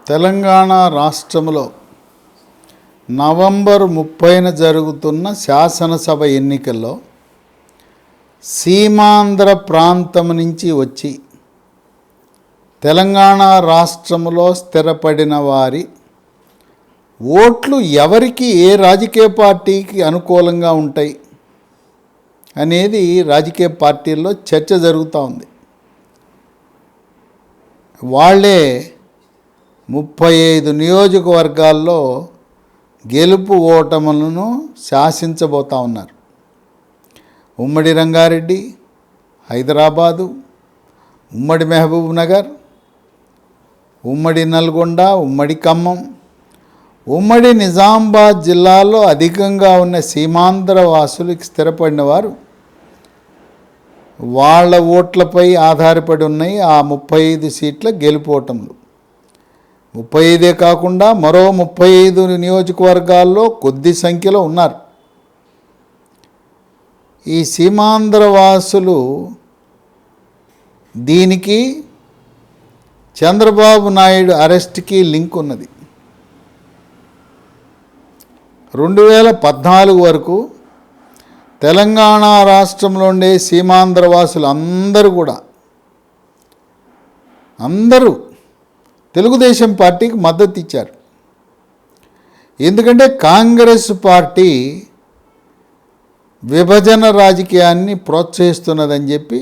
తెలంగాణ రాష్ట్రంలో నవంబర్ 30న జరుగుతున్న శాసనసభ ఎన్నికల్లో సీమాంధ్ర ప్రాంతం నుంచి వచ్చి తెలంగాణ రాష్ట్రంలో స్థిరపడిన వారి ఓట్లు ఎవరికి ఏ రాజకీయ పార్టీకి అనుకూలంగా ఉంటాయి అనేది రాజకీయ పార్టీల్లో చర్చ జరుగుతూ ఉంది. వాళ్ళే 35 నియోజకవర్గాల్లో గెలుపు ఓటములను శాసించబోతూ ఉన్నారు. ఉమ్మడి రంగారెడ్డి, హైదరాబాదు, ఉమ్మడి మహబూబ్ నగర్, ఉమ్మడి నల్గొండ, ఉమ్మడి ఖమ్మం, ఉమ్మడి నిజామాబాద్ జిల్లాలో అధికంగా ఉన్న సీమాంధ్ర వాసులకు స్థిరపడిన వారు వాళ్ళ ఓట్లపై ఆధారపడి ఉన్నాయి ఆ 35 సీట్ల గెలుపు ఓటములు. 35 కాకుండా మరో 35 నియోజకవర్గాల్లో కొద్ది సంఖ్యలో ఉన్నారు. ఈ సీమాంధ్ర వాసులు దీనికి చంద్రబాబు నాయుడు అరెస్ట్కి లింక్ ఉన్నది. 2014 వరకు తెలంగాణ రాష్ట్రంలో ఉండే సీమాంధ్ర వాసులు అందరూ తెలుగుదేశం పార్టీకి మద్దతు ఇచ్చారు. ఎందుకంటే కాంగ్రెస్ పార్టీ విభజన రాజకీయాన్ని ప్రోత్సహిస్తున్నదని చెప్పి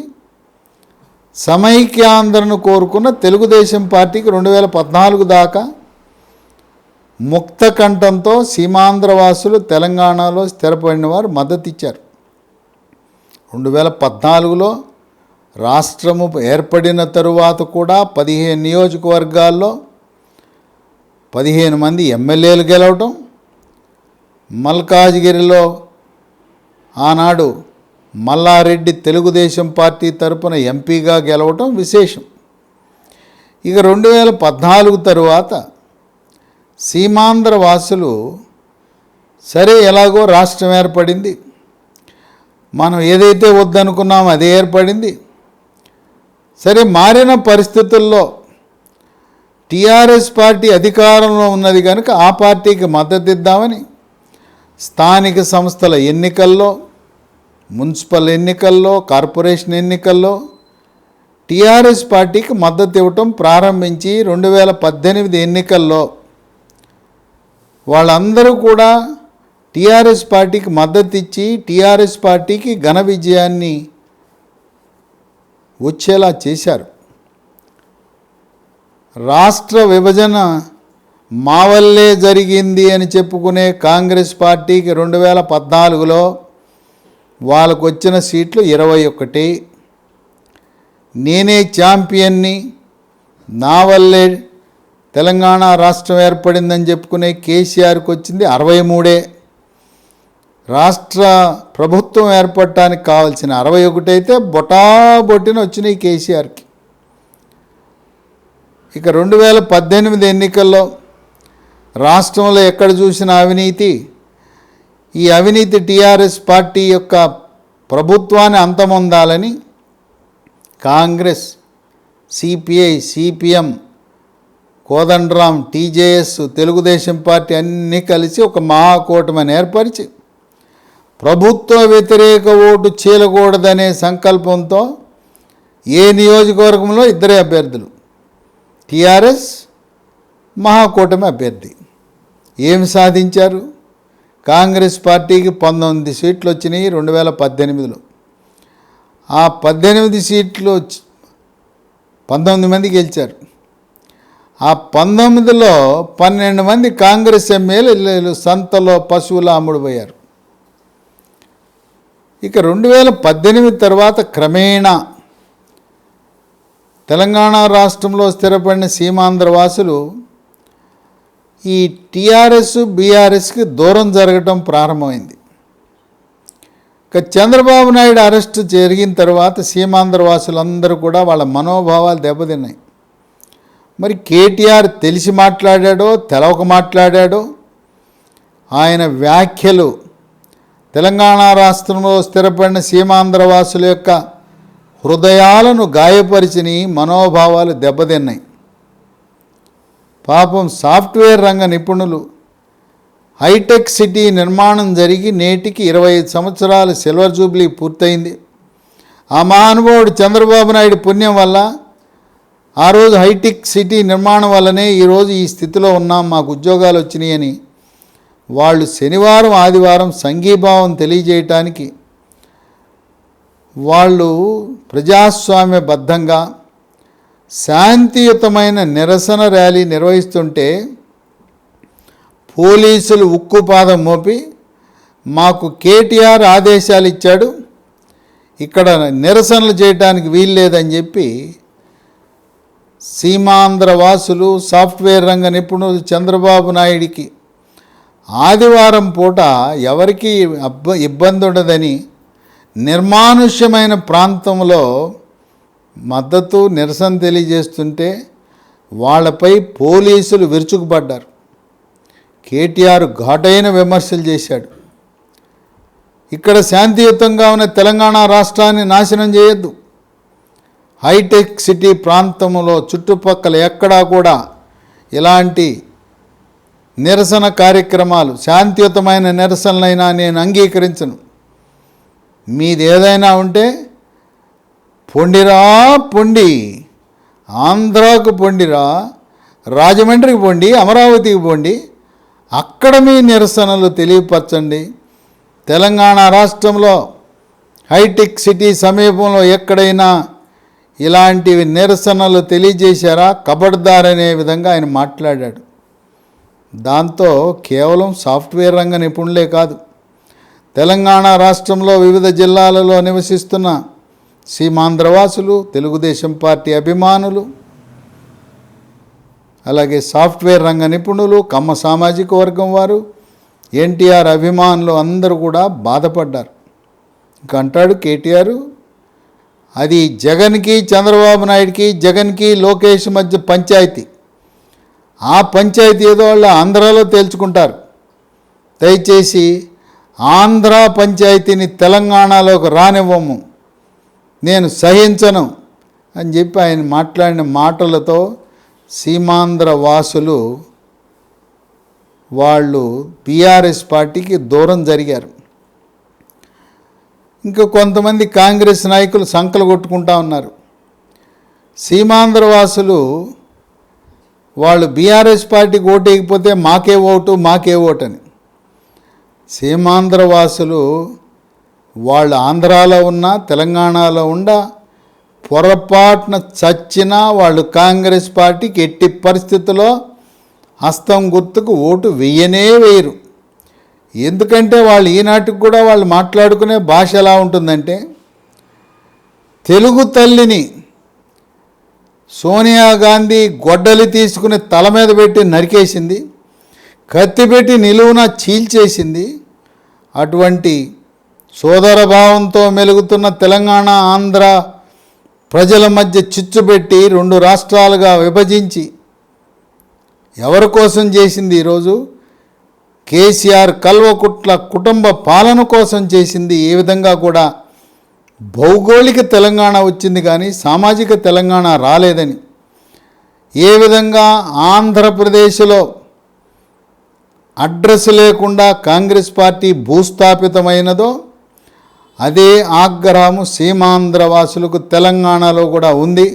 సమైక్యాంధ్రను కోరుకున్న తెలుగుదేశం పార్టీకి 2014 దాకా ముక్త కంఠంతో సీమాంధ్ర వాసులు తెలంగాణలో స్థిరపడిన వారు మద్దతు ఇచ్చారు. 2014లో రాష్ట్రము ఏర్పడిన తరువాత కూడా 15 నియోజకవర్గాల్లో 15 మంది ఎమ్మెల్యేలు గెలవటం, మల్కాజ్గిరిలో ఆనాడు మల్లారెడ్డి తెలుగుదేశం పార్టీ తరపున ఎంపీగా గెలవటం విశేషం. ఇక 2014 తరువాత సీమాంధ్ర వాసులు సరే ఎలాగో రాష్ట్రం ఏర్పడింది, మనం ఏదైతే వద్దనుకున్నామో అదే ఏర్పడింది, సరే మారిన పరిస్థితుల్లో టీఆర్ఎస్ పార్టీ అధికారంలో ఉన్నది కనుక ఆ పార్టీకి మద్దతు ఇద్దామని స్థానిక సంస్థల ఎన్నికల్లో, మున్సిపల్ ఎన్నికల్లో, కార్పొరేషన్ ఎన్నికల్లో టీఆర్ఎస్ పార్టీకి మద్దతు ఇవ్వటం ప్రారంభించి 2018 ఎన్నికల్లో వాళ్ళందరూ కూడా టీఆర్ఎస్ పార్టీకి మద్దతు ఇచ్చి టీఆర్ఎస్ పార్టీకి ఘన విజయాన్ని వచ్చేలా చేశారు. రాష్ట్ర విభజన మా వల్లే జరిగింది అని చెప్పుకునే కాంగ్రెస్ పార్టీకి 2014లో వాళ్ళకు వచ్చిన సీట్లు 21. నేనే ఛాంపియన్ని, నా వల్లే తెలంగాణ రాష్ట్రం ఏర్పడిందని చెప్పుకునే కేసీఆర్కి వచ్చింది 63. రాష్ట్ర ప్రభుత్వం ఏర్పడటానికి కావాల్సిన 61 అయితే బొటాబొట్టిన వచ్చినాయి కేసీఆర్కి. ఇక 2018 ఎన్నికల్లో రాష్ట్రంలో ఎక్కడ చూసిన అవినీతి, ఈ అవినీతి టీఆర్ఎస్ పార్టీ యొక్క ప్రభుత్వాన్ని అంతమొందాలని Congress, CPI, CPM, Kodandaram, TJS, Telugu Desam party అన్నీ కలిసి ఒక మహాకూటమిని ఏర్పరిచి ప్రభుత్వ వ్యతిరేక ఓటు చీలకూడదనే సంకల్పంతో ఏ నియోజకవర్గంలో 2 అభ్యర్థులు, టీఆర్ఎస్, మహాకూటమి అభ్యర్థి. ఏమి సాధించారు? కాంగ్రెస్ పార్టీకి 19 సీట్లు వచ్చినాయి 2018లో. ఆ 18 సీట్లు 19 మంది గెలిచారు. ఆ 19లో 12 మంది కాంగ్రెస్ ఎమ్మెల్యేలు సంతలో పశువుల అమ్ముడుపోయారు. ఇక 2018 తర్వాత క్రమేణా తెలంగాణ రాష్ట్రంలో స్థిరపడిన సీమాంధ్ర వాసులు ఈ టీఆర్ఎస్, బీఆర్ఎస్కి దూరం జరగటం ప్రారంభమైంది. ఇక చంద్రబాబు నాయుడు అరెస్టు జరిగిన తర్వాత సీమాంధ్ర వాసులందరూ కూడా వాళ్ళ మనోభావాలు దెబ్బతిన్నాయి. మరి కేటీఆర్ తెలిసి మాట్లాడాడో తెలవక మాట్లాడాడో ఆయన వ్యాఖ్యలు తెలంగాణ రాష్ట్రంలో స్థిరపడిన సీమాంధ్ర వాసుల యొక్క హృదయాలను గాయపరిచిని, మనోభావాలు దెబ్బతిన్నాయి. పాపం సాఫ్ట్వేర్ రంగ నిపుణులు హైటెక్ సిటీ నిర్మాణం జరిగి నేటికి 25 సంవత్సరాలు సిల్వర్ జూబ్లీ పూర్తయింది. ఆ మహానుభావుడు చంద్రబాబు నాయుడు పుణ్యం వల్ల ఆ రోజు హైటెక్ సిటీ నిర్మాణం వల్లనే ఈరోజు ఈ స్థితిలో ఉన్నాం, మాకు ఉద్యోగాలు వచ్చినాయని వాళ్ళు శనివారం ఆదివారం సంఘీభావం తెలియజేయటానికి వాళ్ళు ప్రజాస్వామ్యబద్ధంగా శాంతియుతమైన నిరసన ర్యాలీ నిర్వహిస్తుంటే పోలీసులు ఉక్కుపాదం మోపి మాకు కేటీఆర్ ఆదేశాలు ఇచ్చాడు, ఇక్కడ నిరసనలు చేయడానికి వీల్లేదని చెప్పి సీమాంధ్ర వాసులు సాఫ్ట్వేర్ రంగ నిపుణులు చంద్రబాబు నాయుడికి ఆదివారం పూట ఎవరికి ఇబ్బంది ఉండదని నిర్మానుష్యమైన ప్రాంతంలో మద్దతు నిరసన తెలియజేస్తుంటే వాళ్ళపై పోలీసులు విరుచుకుపడ్డారు. కేటీఆర్ ఘాటైన విమర్శలు చేశాడు. ఇక్కడ శాంతియుతంగా ఉన్న తెలంగాణ రాష్ట్రాన్ని నాశనం చేయొద్దు, హైటెక్ సిటీ ప్రాంతంలో చుట్టుపక్కల ఎక్కడా కూడా ఇలాంటి నిరసన కార్యక్రమాలు శాంతియుతమైన నిరసనలైనా నేను అంగీకరించను, మీది ఏదైనా ఉంటే పొండిరా పొండి, ఆంధ్రాకు పొండిరా, రాజమండ్రికి పొండి, అమరావతికి పొండి, అక్కడ మీ నిరసనలు తెలియపరచండి. తెలంగాణ రాష్ట్రంలో హైటెక్ సిటీ సమీపంలో ఎక్కడైనా ఇలాంటివి నిరసనలు తెలియజేశారా కబడ్దారనే విధంగా ఆయన మాట్లాడాడు. దాంతో కేవలం సాఫ్ట్వేర్ రంగ నిపుణులే కాదు, తెలంగాణ రాష్ట్రంలో వివిధ జిల్లాలలో నివసిస్తున్న సీమాంధ్రవాసులు, తెలుగుదేశం పార్టీ అభిమానులు, అలాగే సాఫ్ట్వేర్ రంగ నిపుణులు, కమ్మ సామాజిక వర్గం వారు, ఎన్టీఆర్ అభిమానులు అందరూ కూడా బాధపడ్డారు. ఇంకా అంటాడు కేటీఆర్, అది జగన్కి చంద్రబాబు నాయుడికి, జగన్కి లోకేష్ మధ్య పంచాయతీ, ఆ పంచాయతీ ఏదో వాళ్ళు ఆంధ్రాలో తేల్చుకుంటారు, దయచేసి ఆంధ్ర పంచాయతీని తెలంగాణలోకి రానివ్వము, నేను సహించను అని చెప్పి ఆయన మాట్లాడిన మాటలతో సీమాంధ్ర వాసులు వాళ్ళు బీఆర్ఎస్ పార్టీకి దూరం జరిగారు. ఇంకా కొంతమంది కాంగ్రెస్ నాయకులు సంకలు కొట్టుకుంటా ఉన్నారు. సీమాంధ్ర వాసులు వాళ్ళు బీఆర్ఎస్ పార్టీకి ఓటేయకపోతే మాకే ఓటు అని. సీమాంధ్ర వాసులు వాళ్ళు ఆంధ్రాలో ఉన్నా తెలంగాణలో ఉండా పొరపాటున చచ్చినా వాళ్ళు కాంగ్రెస్ పార్టీకి ఎట్టి పరిస్థితుల్లో హస్తం గుర్తుకు ఓటు వేయరు. ఎందుకంటే వాళ్ళు ఈనాటికి కూడా వాళ్ళు మాట్లాడుకునే భాష ఎలా ఉంటుందంటే, తెలుగు తల్లిని సోనియా గాంధీ గొడ్డలి తీసుకుని తల మీద పెట్టి నరికేసింది, కత్తి పెట్టి నిలువున చీల్చేసింది. అటువంటి సోదర భావంతో మెలుగుతున్న తెలంగాణ ఆంధ్ర ప్రజల మధ్య చిచ్చుపెట్టి 2 రాష్ట్రాలుగా విభజించి ఎవరి కోసం చేసింది? ఈరోజు కేసీఆర్ కల్వకుట్ల కుటుంబ పాలన కోసం చేసింది. ఏ విధంగా కూడా భౌగోళిక తెలంగాణ వచ్చింది కానీ సామాజిక తెలంగాణ రాలేదని, ఏ విధంగా ఆంధ్రప్రదేశ్లో అడ్రస్ లేకుండా కాంగ్రెస్ పార్టీ భూస్థాపితమైనదో అదే ఆగ్రహము సీమాంధ్ర వాసులకు తెలంగాణలో కూడా ఉంది.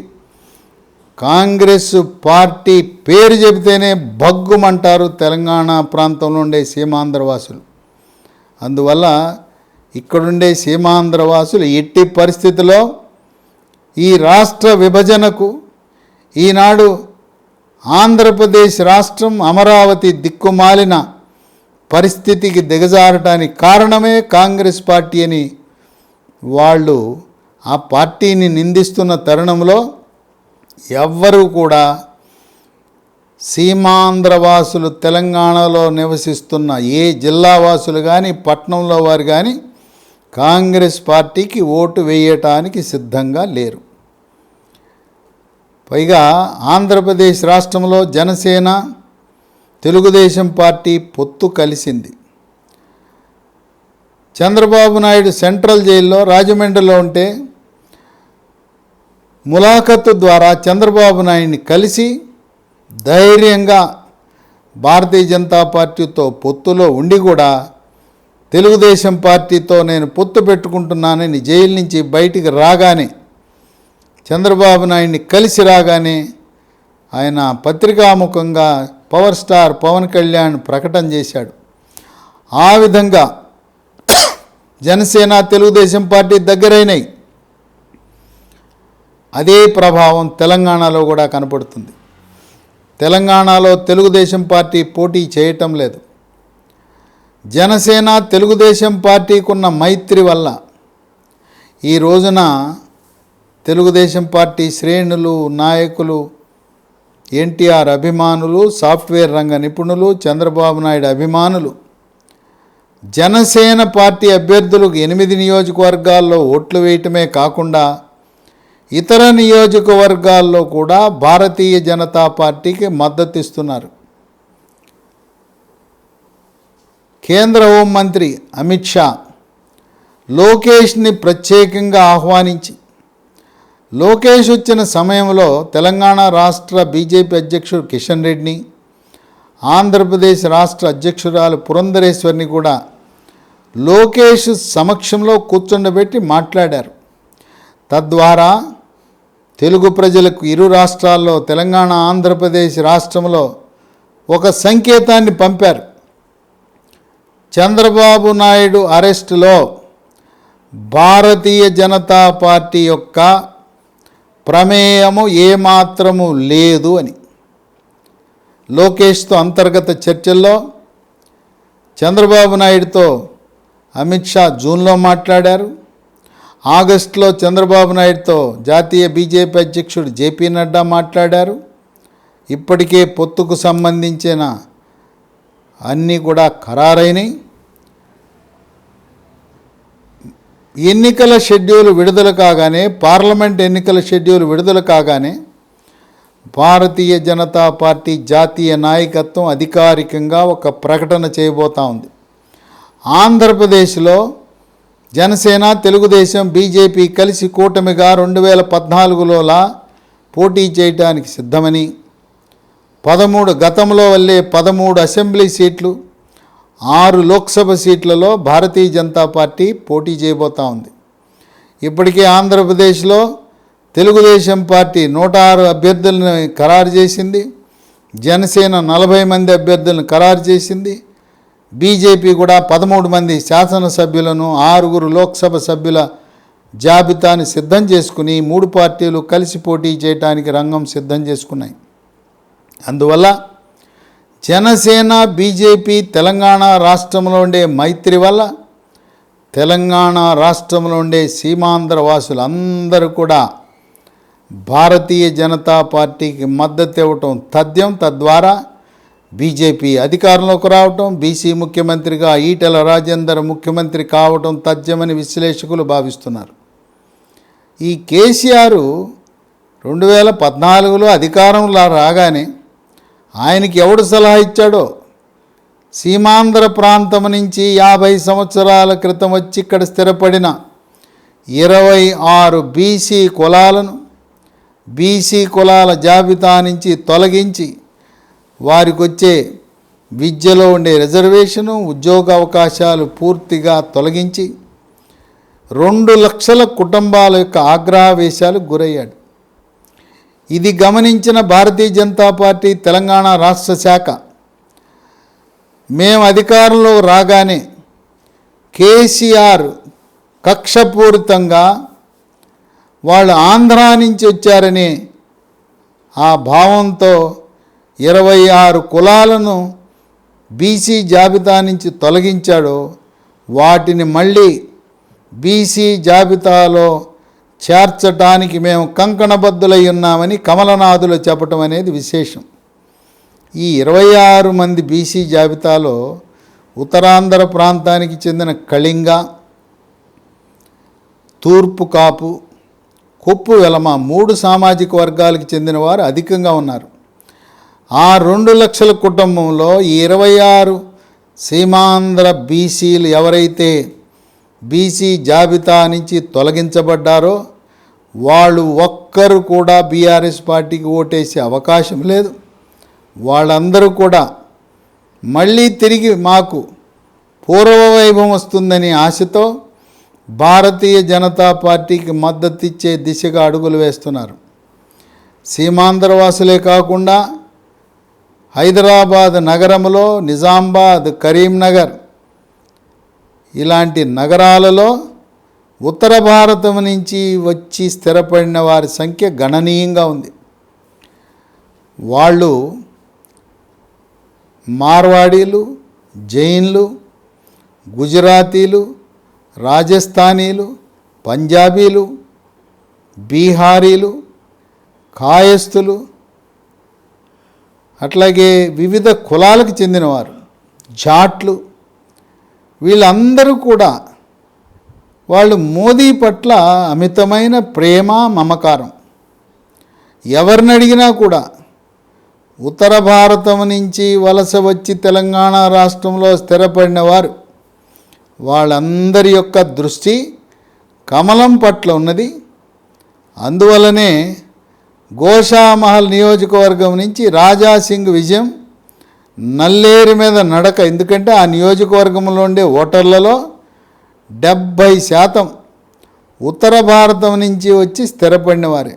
కాంగ్రెస్ పార్టీ పేరు చెబితేనే భగ్గుమంటారు తెలంగాణ ప్రాంతంలో ఉండే సీమాంధ్ర వాసులు. అందువల్ల ఇక్కడుండే సీమాంధ్ర వాసులు ఎట్టి పరిస్థితిలో ఈ రాష్ట్ర విభజనకు, ఈనాడు ఆంధ్రప్రదేశ్ రాష్ట్రం అమరావతి దిక్కుమాలిన పరిస్థితికి దిగజారటానికి కారణమే కాంగ్రెస్ పార్టీ అని వాళ్ళు ఆ పార్టీని నిందిస్తున్న తరుణంలో ఎవ్వరూ కూడా సీమాంధ్ర వాసులు తెలంగాణలో నివసిస్తున్న ఏ జిల్లా వాసులు కానీ పట్టణంలో వారు కానీ కాంగ్రెస్ పార్టీకి ఓటు వేయటానికి సిద్ధంగా లేరు. పైగా ఆంధ్రప్రదేశ్ రాష్ట్రంలో జనసేన తెలుగుదేశం పార్టీ పొత్తు కలిసింది. చంద్రబాబు నాయుడు సెంట్రల్ జైల్లో రాజమండ్రిలో ఉంటే ములాఖత్తు ద్వారా చంద్రబాబు నాయుడిని కలిసి ధైర్యంగా భారతీయ జనతా పార్టీతో పొత్తులో ఉండి కూడా తెలుగుదేశం పార్టీతో నేను పొత్తు పెట్టుకుంటున్నానని జైలు నుంచి బయటికి రాగానే, చంద్రబాబు నాయుడిని కలిసి రాగానే ఆయన పత్రికాముఖంగా పవర్ స్టార్ పవన్ కళ్యాణ్ ప్రకటన చేశాడు. ఆ విధంగా జనసేన తెలుగుదేశం పార్టీ దగ్గరైనాయి. అదే ప్రభావం తెలంగాణలో కూడా కనపడుతుంది. తెలంగాణలో తెలుగుదేశం పార్టీ పోటీ చేయటం లేదు. జనసేన తెలుగుదేశం పార్టీకి ఉన్న మైత్రి వల్ల ఈ రోజున తెలుగుదేశం పార్టీ శ్రేణులు, నాయకులు, ఎన్టీఆర్ అభిమానులు, సాఫ్ట్వేర్ రంగ నిపుణులు, చంద్రబాబు నాయుడు అభిమానులు జనసేన పార్టీ అభ్యర్థులకు 8 నియోజకవర్గాల్లో ఓట్లు వేయటమే కాకుండా ఇతర నియోజకవర్గాల్లో కూడా భారతీయ జనతా పార్టీకి మద్దతు ఇస్తున్నారు. కేంద్ర హోంమంత్రి అమిత్ షా లోకేష్ని ప్రత్యేకంగా ఆహ్వానించి, లోకేష్ వచ్చిన సమయంలో తెలంగాణ రాష్ట్ర బీజేపీ అధ్యక్షుడు కిషన్ రెడ్డిని, ఆంధ్రప్రదేశ్ రాష్ట్ర అధ్యక్షురాలు పురంధరేశ్వరిని కూడా లోకేష్ సమక్షంలో కూర్చుండబెట్టి మాట్లాడారు. తద్వారా తెలుగు ప్రజలకు ఇరు రాష్ట్రాల్లో, తెలంగాణ ఆంధ్రప్రదేశ్ రాష్ట్రంలో ఒక సంకేతాన్ని పంపారు. చంద్రబాబు నాయుడు అరెస్టులో భారతీయ జనతా పార్టీ యొక్క ప్రమేయము ఏమాత్రము లేదు అని. లోకేష్తో అంతర్గత చర్చల్లో చంద్రబాబు నాయుడుతో అమిత్ షా జూన్లో మాట్లాడారు. ఆగస్టులో చంద్రబాబు నాయుడుతో జాతీయ బీజేపీ అధ్యక్షుడు జేపీ నడ్డా మాట్లాడారు. ఇప్పటికే పొత్తుకు సంబంధించిన అన్నీ కూడా ఖరారైనాయి. ఎన్నికల షెడ్యూల్ విడుదల కాగానే, పార్లమెంట్ ఎన్నికల షెడ్యూల్ విడుదల కాగానే భారతీయ జనతా పార్టీ జాతీయ నాయకత్వం అధికారికంగా ఒక ప్రకటన చేయబోతా ఉంది. ఆంధ్రప్రదేశ్లో జనసేన, తెలుగుదేశం, బీజేపీ కలిసి కూటమిగా 2014లోలా పోటీ చేయడానికి సిద్ధమని, 13 గతంలో వల్లే 13 అసెంబ్లీ సీట్లు, 6 లోక్సభ సీట్లలో భారతీయ జనతా పార్టీ పోటీ చేయబోతా ఉంది. ఇప్పటికే ఆంధ్రప్రదేశ్లో తెలుగుదేశం పార్టీ 106 అభ్యర్థులను ఖరారు చేసింది. జనసేన 40 మంది అభ్యర్థులను ఖరారు చేసింది. బీజేపీ కూడా 13 మంది శాసనసభ్యులను, 6 లోక్సభ సభ్యుల జాబితాను సిద్ధం చేసుకుని 3 పార్టీలు కలిసి పోటీ చేయడానికి రంగం సిద్ధం చేసుకున్నాయి. అందువల్ల జనసేన, బీజేపీ తెలంగాణ రాష్ట్రంలో ఉండే మైత్రి వల్ల తెలంగాణ రాష్ట్రంలో ఉండే సీమాంధ్ర వాసులు అందరూ కూడా భారతీయ జనతా పార్టీకి మద్దతు ఇవ్వటం తథ్యం. తద్వారా బీజేపీ అధికారంలోకి రావటం, బీసీ ముఖ్యమంత్రిగా ఈటెల రాజేందర్ ముఖ్యమంత్రి కావటం తథ్యమని విశ్లేషకులు భావిస్తున్నారు. ఈ కేసీఆర్ 2014లో అధికారంలో రాగానే ఆయనకి ఎవడు సలహా ఇచ్చాడో, సీమాంధ్ర ప్రాంతం నుంచి 50 సంవత్సరాల క్రితం వచ్చి ఇక్కడ స్థిరపడిన 26 బీసీ కులాలను బీసీ కులాల జాబితా నుంచి తొలగించి వారికి వచ్చే విద్యలో ఉండే రిజర్వేషను, ఉద్యోగ అవకాశాలు పూర్తిగా తొలగించి 2 లక్షల కుటుంబాల యొక్క ఆగ్రహావేశాలకు గురయ్యాడు. ఇది గమనించిన భారతీయ జనతా పార్టీ తెలంగాణ రాష్ట్ర శాఖ, మేము అధికారంలో రాగానే కేసీఆర్ కక్షపూరితంగా వాళ్ళు ఆంధ్ర నుంచి వచ్చారని ఆ భావంతో 26 కులాలను బీసీ జాబితా నుంచి తొలగించాడో వాటిని మళ్ళీ బీసీ జాబితాలో చేర్చటానికి మేము కంకణబద్ధులై ఉన్నామని కమలనాథులు చెప్పటం అనేది విశేషం. ఈ 26 మంది బీసీ జాబితాలో ఉత్తరాంధ్ర ప్రాంతానికి చెందిన కళింగ, తూర్పు కాపు, కొప్పు వెలమ 3 సామాజిక వర్గాలకు చెందిన వారు అధికంగా ఉన్నారు. ఆ 2 లక్షల కుటుంబంలో ఈ 26 సీమాంధ్ర బీసీలు ఎవరైతే బీసీ జాబితా నుంచి తొలగించబడ్డారో వాళ్ళు ఒక్కరు కూడా బీఆర్ఎస్ పార్టీకి ఓటేసే అవకాశం లేదు. వాళ్ళందరూ కూడా మళ్ళీ తిరిగి మాకు పూర్వ వైభవం వస్తుందని ఆశతో భారతీయ జనతా పార్టీకి మద్దతిచ్చే దిశగా అడుగులు వేస్తున్నారు. సీమాంధ్రవాసులే కాకుండా హైదరాబాద్ నగరంలో నిజామాబాద్, కరీంనగర్ ఇలాంటి నగరాలలో ఉత్తర భారతం నుంచి వచ్చి స్థిరపడిన వారి సంఖ్య గణనీయంగా ఉంది. వాళ్ళు మార్వాడీలు, జైన్లు, గుజరాతీలు, రాజస్థానీలు, పంజాబీలు, బీహారీలు, కాయస్థులు, అట్లాగే వివిధ కులాలకు చెందినవారు, జాట్లు, వీళ్ళందరూ కూడా వాళ్ళు మోదీ పట్ల అమితమైన ప్రేమ, మమకారం. ఎవరిని అడిగినా కూడా ఉత్తర భారతం నుంచి వలస వచ్చి తెలంగాణ రాష్ట్రంలో స్థిరపడిన వారు వాళ్ళందరి యొక్క దృష్టి కమలం పట్ల ఉన్నది. అందువలనే గోషామహల్ నియోజకవర్గం నుంచి రాజాసింగ్ విజయం నల్లేరు మీద నడక. ఎందుకంటే ఆ నియోజకవర్గంలో ఉండే ఓటర్లలో 70% ఉత్తర భారతం నుంచి వచ్చి స్థిరపడిన వారే.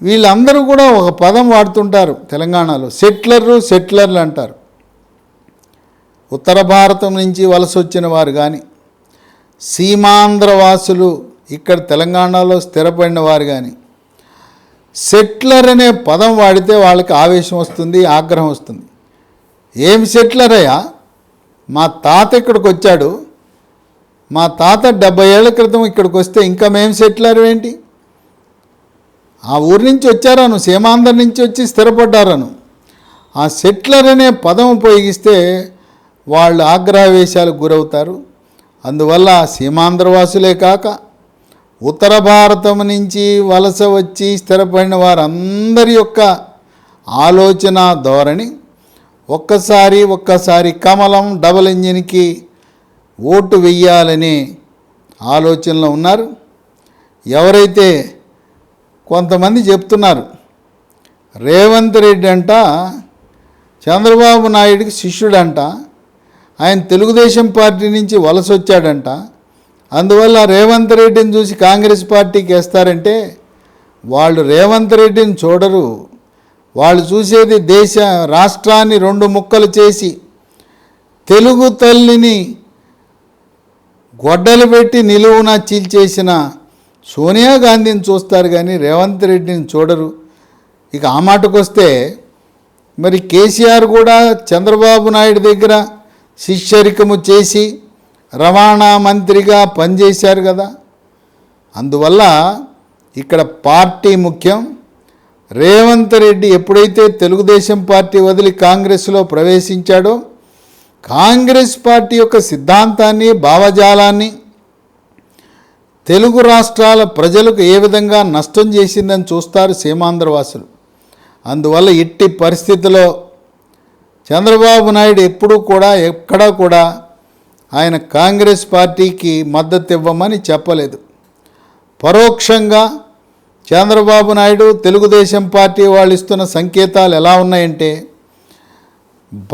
వీళ్ళందరూ కూడా ఒక పదం వాడుతుంటారు తెలంగాణలో, సెటిలర్లు అంటారు. ఉత్తర భారతం నుంచి వలస వచ్చిన వారు కానీ, సీమాంధ్ర వాసులు ఇక్కడ తెలంగాణలో స్థిరపడిన వారు కానీ సెటిలర్ అనే పదం వాడితే వాళ్ళకి ఆవేశం వస్తుంది, ఆగ్రహం వస్తుంది. ఏం సెటిలర్ అయ్యా, మా తాత ఇక్కడికి వచ్చాడు, మా తాత 70 ఏళ్ల క్రితం ఇక్కడికి వస్తే ఇంకా మేము సెటిలర్ ఏంటి? ఆ ఊరి నుంచి వచ్చారను, సీమాంధ్ర నుంచి వచ్చి స్థిరపడ్డారను. ఆ సెటిలర్ అనే పదం ఉపయోగిస్తే వాళ్ళు ఆగ్రహవేశాలకు గురవుతారు. అందువల్ల సీమాంధ్రవాసులే కాక ఉత్తర భారతం నుంచి వలస వచ్చి స్థిరపడిన వారందరి యొక్క ఆలోచన ధోరణి ఒక్కసారి కమలం డబుల్ ఇంజిన్కి ఓటు వెయ్యాలనే ఆలోచనలో ఉన్నారు. ఎవరైతే కొంతమంది చెప్తున్నారు రేవంత్ రెడ్డి అంట చంద్రబాబు నాయుడికి శిష్యుడంట, ఆయన తెలుగుదేశం పార్టీ నుంచి వలస వచ్చాడంట, అందువల్ల రేవంత్ రెడ్డిని చూసి కాంగ్రెస్ పార్టీకి వేస్తారంటే వాళ్ళు రేవంత్ రెడ్డిని చూడరు. వాళ్ళు చూసేది రాష్ట్రాన్ని 2 ముక్కలు చేసి తెలుగు తల్లిని గొడ్డలు పెట్టి నిలువున చీల్చేసిన సోనియా గాంధీని చూస్తారు కానీ రేవంత్ రెడ్డిని చూడరు. ఇక ఆ మాటకు వస్తే మరి కేసీఆర్ కూడా చంద్రబాబు నాయుడు దగ్గర శిష్యరికము చేసి రవాణా మంత్రిగా పనిచేశారు కదా. అందువల్ల ఇక్కడ పార్టీ ముఖ్యం. రేవంత్ రెడ్డి ఎప్పుడైతే తెలుగుదేశం పార్టీ వదిలి కాంగ్రెస్లో ప్రవేశించాడో కాంగ్రెస్ పార్టీ యొక్క సిద్ధాంతాన్ని, భావజాలాన్ని తెలుగు రాష్ట్రాల ప్రజలకు ఏ విధంగా నష్టం చేసిందని చూస్తారు సీమాంధ్రవాసులు. అందువల్ల ఎట్టి పరిస్థితిలో చంద్రబాబు నాయుడు ఎక్కడా కూడా ఆయన కాంగ్రెస్ పార్టీకి మద్దతు ఇవ్వమని చెప్పలేదు. పరోక్షంగా చంద్రబాబు నాయుడు, తెలుగుదేశం పార్టీ వాళ్ళు ఇస్తున్న సంకేతాలు ఎలా ఉన్నాయంటే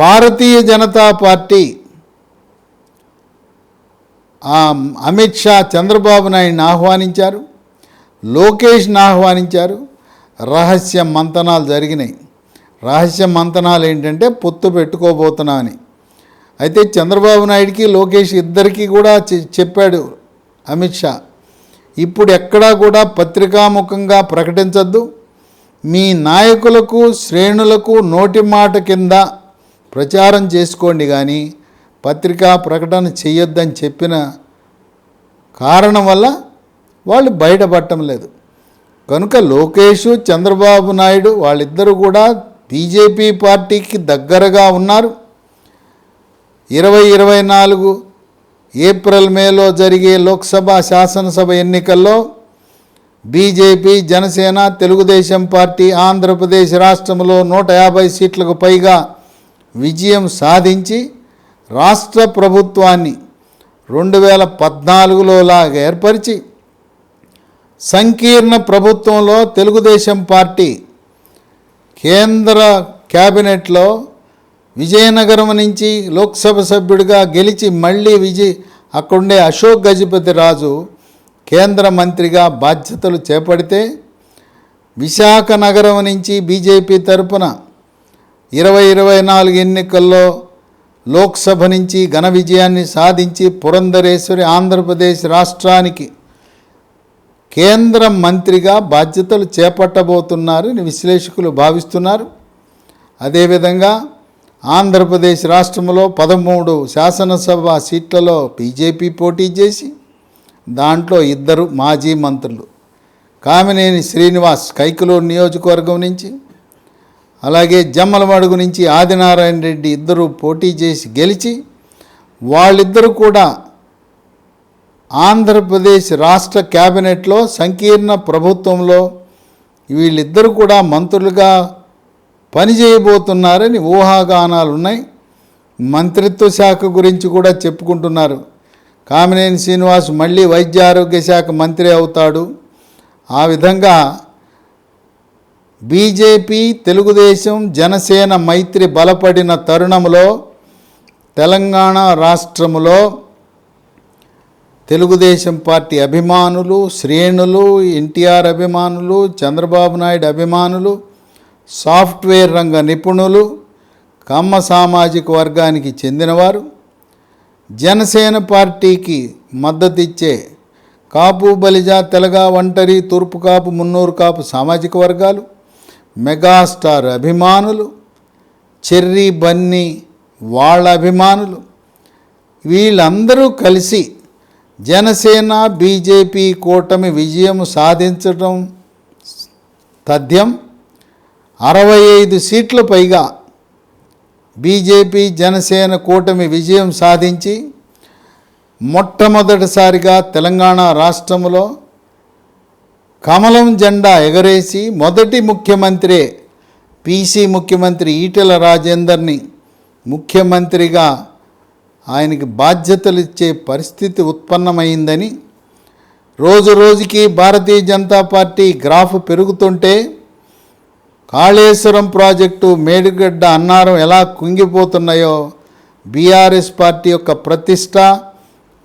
భారతీయ జనతా పార్టీ అమిత్ షా చంద్రబాబు నాయుడిని ఆహ్వానించారు, లోకేష్ని ఆహ్వానించారు. రహస్య మంతనాలు జరిగినాయి. రహస్య మంతనాలు ఏంటంటే పొత్తు పెట్టుకోబోతున్నామని. అయితే చంద్రబాబు నాయుడికి, లోకేష్ ఇద్దరికీ కూడా చెప్పాడు అమిత్ షా, ఇప్పుడు ఎక్కడా కూడా పత్రికాముఖంగా ప్రకటించద్దు, మీ నాయకులకు, శ్రేణులకు నోటి మాట కింద ప్రచారం చేసుకోండి కానీ పత్రికా ప్రకటన చేయొద్దని చెప్పిన కారణం వల్ల వాళ్ళు బయటపడటం లేదు. కనుక లోకేష్, చంద్రబాబు నాయుడు వాళ్ళిద్దరూ కూడా బీజేపీ పార్టీకి దగ్గరగా ఉన్నారు. 2024 ఏప్రిల్ మేలో జరిగే లోక్సభ, శాసనసభ ఎన్నికల్లో బీజేపీ, జనసేన, తెలుగుదేశం పార్టీ ఆంధ్రప్రదేశ్ రాష్ట్రంలో 150 సీట్లకు పైగా విజయం సాధించి రాష్ట్ర ప్రభుత్వాన్ని 2014లో లాగా ఏర్పరిచి సంకీర్ణ ప్రభుత్వంలో తెలుగుదేశం పార్టీ కేంద్ర క్యాబినెట్లో విజయనగరం నుంచి లోక్సభ సభ్యుడిగా గెలిచి మళ్ళీ అక్కడుండే అశోక్ గజపతి రాజు కేంద్ర మంత్రిగా బాధ్యతలు చేపడితే విశాఖ నగరం నుంచి బీజేపీ తరపున 2024 ఎన్నికల్లో లోక్సభ నుంచి ఘన విజయాన్ని సాధించి పురంధరేశ్వరి ఆంధ్రప్రదేశ్ రాష్ట్రానికి కేంద్ర మంత్రిగా బాధ్యతలు చేపట్టబోతున్నారని విశ్లేషకులు భావిస్తున్నారు. అదేవిధంగా ఆంధ్రప్రదేశ్ రాష్ట్రంలో 13 శాసనసభ సీట్లలో బీజేపీ పోటీ చేసి దాంట్లో 2 మాజీ మంత్రులు కామినేని శ్రీనివాస్ కైకలూరు నియోజకవర్గం నుంచి, అలాగే జమ్మలమడుగు నుంచి ఆదినారాయణ రెడ్డి 2 పోటీ చేసి గెలిచి వాళ్ళిద్దరూ కూడా ఆంధ్రప్రదేశ్ రాష్ట్ర క్యాబినెట్లో సంకీర్ణ ప్రభుత్వంలో వీళ్ళిద్దరూ కూడా మంత్రులుగా పనిచేయబోతున్నారని ఊహాగానాలు ఉన్నాయి. మంత్రిత్వ శాఖ గురించి కూడా చెప్పుకుంటున్నారు. కామినేని శ్రీనివాస్ మళ్ళీ వైద్య ఆరోగ్య శాఖ మంత్రి అవుతాడు. ఆ విధంగా బీజేపీ, తెలుగుదేశం, జనసేన మైత్రి బలపడిన తరుణంలో తెలంగాణ రాష్ట్రంలో తెలుగుదేశం పార్టీ అభిమానులు, శ్రేణులు, ఎన్టీఆర్ అభిమానులు, చంద్రబాబు నాయుడు అభిమానులు, సాఫ్ట్వేర్ రంగ నిపుణులు, కమ్మ సామాజిక వర్గానికి చెందినవారు, జనసేన పార్టీకి మద్దతిచ్చే కాపు, బలిజ, తెలగ, ఒంటరి, తూర్పు కాపు, మున్నూరు కాపు సామాజిక వర్గాలు, మెగాస్టార్ అభిమానులు, చెర్రీ బన్నీ వాళ్ళ అభిమానులు, వీళ్ళందరూ కలిసి జనసేన బీజేపీ కూటమి విజయం సాధించడం తథ్యం. 65 సీట్ల పైగా బీజేపీ జనసేన కూటమి విజయం సాధించి మొట్టమొదటిసారిగా తెలంగాణ రాష్ట్రంలో కమలం జెండా ఎగరేసి మొదటి ముఖ్యమంత్రి పీసీ ముఖ్యమంత్రి ఈటెల రాజేందర్ని ముఖ్యమంత్రిగా ఆయనకి బాధ్యతలు ఇచ్చే పరిస్థితి ఉత్పన్నమైందని, రోజు రోజుకి భారతీయ జనతా పార్టీ గ్రాఫ్ పెరుగుతుంటే కాళేశ్వరం ప్రాజెక్టు, మేడిగడ్డ, అన్నారం ఎలా కుంగిపోతున్నాయో బీఆర్ఎస్ పార్టీ యొక్క ప్రతిష్ట,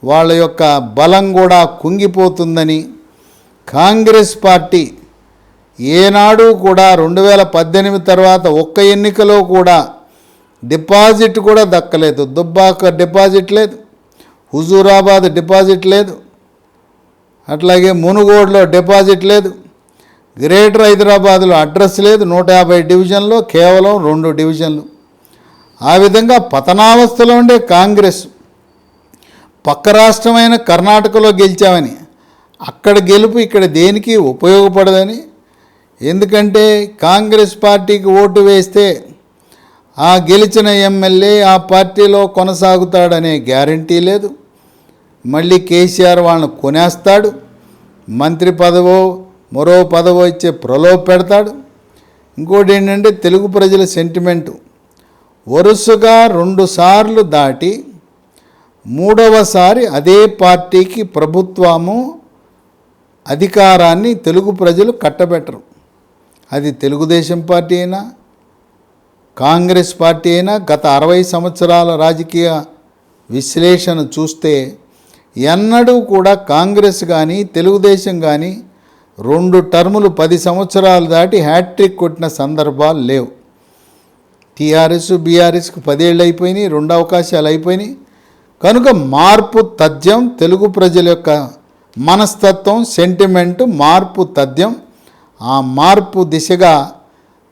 వాళ్ళ యొక్క బలం కూడా కుంగిపోతుందని, కాంగ్రెస్ పార్టీ ఏనాడు కూడా 2018 తర్వాత ఒక్క ఎన్నికలో కూడా డిపాజిట్ కూడా దక్కలేదు. దుబ్బాక డిపాజిట్ లేదు, హుజూరాబాద్ డిపాజిట్ లేదు, అట్లాగే మునుగోడులో డిపాజిట్ లేదు, గ్రేటర్ హైదరాబాద్లో అడ్రస్ లేదు, 150 డివిజన్లో కేవలం 2 డివిజన్లు. ఆ విధంగా పతనావస్థలో ఉండే కాంగ్రెస్ పక్క రాష్ట్రమైన కర్ణాటకలో గెలిచామని, అక్కడ గెలుపు ఇక్కడ దేనికి ఉపయోగపడదని, ఎందుకంటే కాంగ్రెస్ పార్టీకి ఓటు వేస్తే ఆ గెలిచిన ఎమ్మెల్యే ఆ పార్టీలో కొనసాగుతాడనే గ్యారంటీ లేదు. మళ్ళీ కేసీఆర్ వాళ్ళని కొనేస్తాడు, మంత్రి పదవో మరో పదవో ఇచ్చే ప్రలోభ పెడతాడు. ఇంకోటి ఏంటంటే తెలుగు ప్రజల సెంటిమెంటు వరుసగా 2 సార్లు దాటి 3వసారి అదే పార్టీకి ప్రభుత్వము అధికారాన్ని తెలుగు ప్రజలు కట్టబెట్టరు. అది తెలుగుదేశం పార్టీ అయినా కాంగ్రెస్ పార్టీ అయినా గత 60 సంవత్సరాల రాజకీయ విశ్లేషణ చూస్తే ఎన్నడూ కూడా కాంగ్రెస్ కానీ తెలుగుదేశం కానీ 2 టర్ములు 10 సంవత్సరాలు దాటి హ్యాట్రిక్ కొట్టిన సందర్భాలు లేవు. టీఆర్ఎస్ బీఆర్ఎస్కి 10 ఏళ్ళు అయిపోయినాయి, 2 అవకాశాలు అయిపోయినాయి. కనుక మార్పు తథ్యం, తెలుగు ప్రజల యొక్క మనస్తత్వం, సెంటిమెంటు మార్పు తథ్యం. ఆ మార్పు దిశగా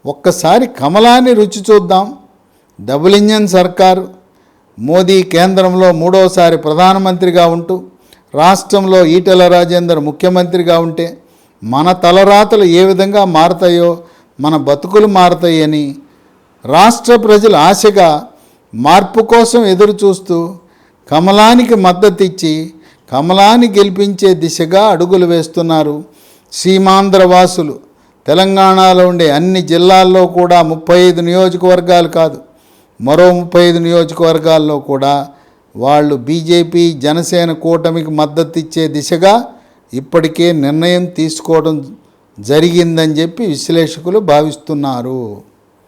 ఒక్కసారి కమలాన్ని రుచి చూద్దాం. డబుల్ ఇంజన్ సర్కారు, మోదీ కేంద్రంలో 3వసారి ప్రధానమంత్రిగా ఉంటూ రాష్ట్రంలో ఈటెల రాజేందర్ ముఖ్యమంత్రిగా ఉంటే మన తలరాతలు ఏ విధంగా మారతాయో, మన బతుకులు మారతాయని రాష్ట్ర ప్రజలు ఆశగా మార్పు కోసం ఎదురు చూస్తూ కమలానికి మద్దతు ఇచ్చి కమలాన్ని గెలిపించే దిశగా అడుగులు వేస్తున్నారు. సీమాంధ్ర వాసులు తెలంగాణలో ఉండే అన్ని జిల్లాల్లో కూడా 35 నియోజకవర్గాలు కాదు, మరో 35 నియోజకవర్గాల్లో కూడా వాళ్ళు బీజేపీ జనసేన కూటమికి మద్దతు ఇచ్చే దిశగా ఇప్పటికే నిర్ణయం తీసుకోవడం జరిగిందని చెప్పి విశ్లేషకులు భావిస్తున్నారు.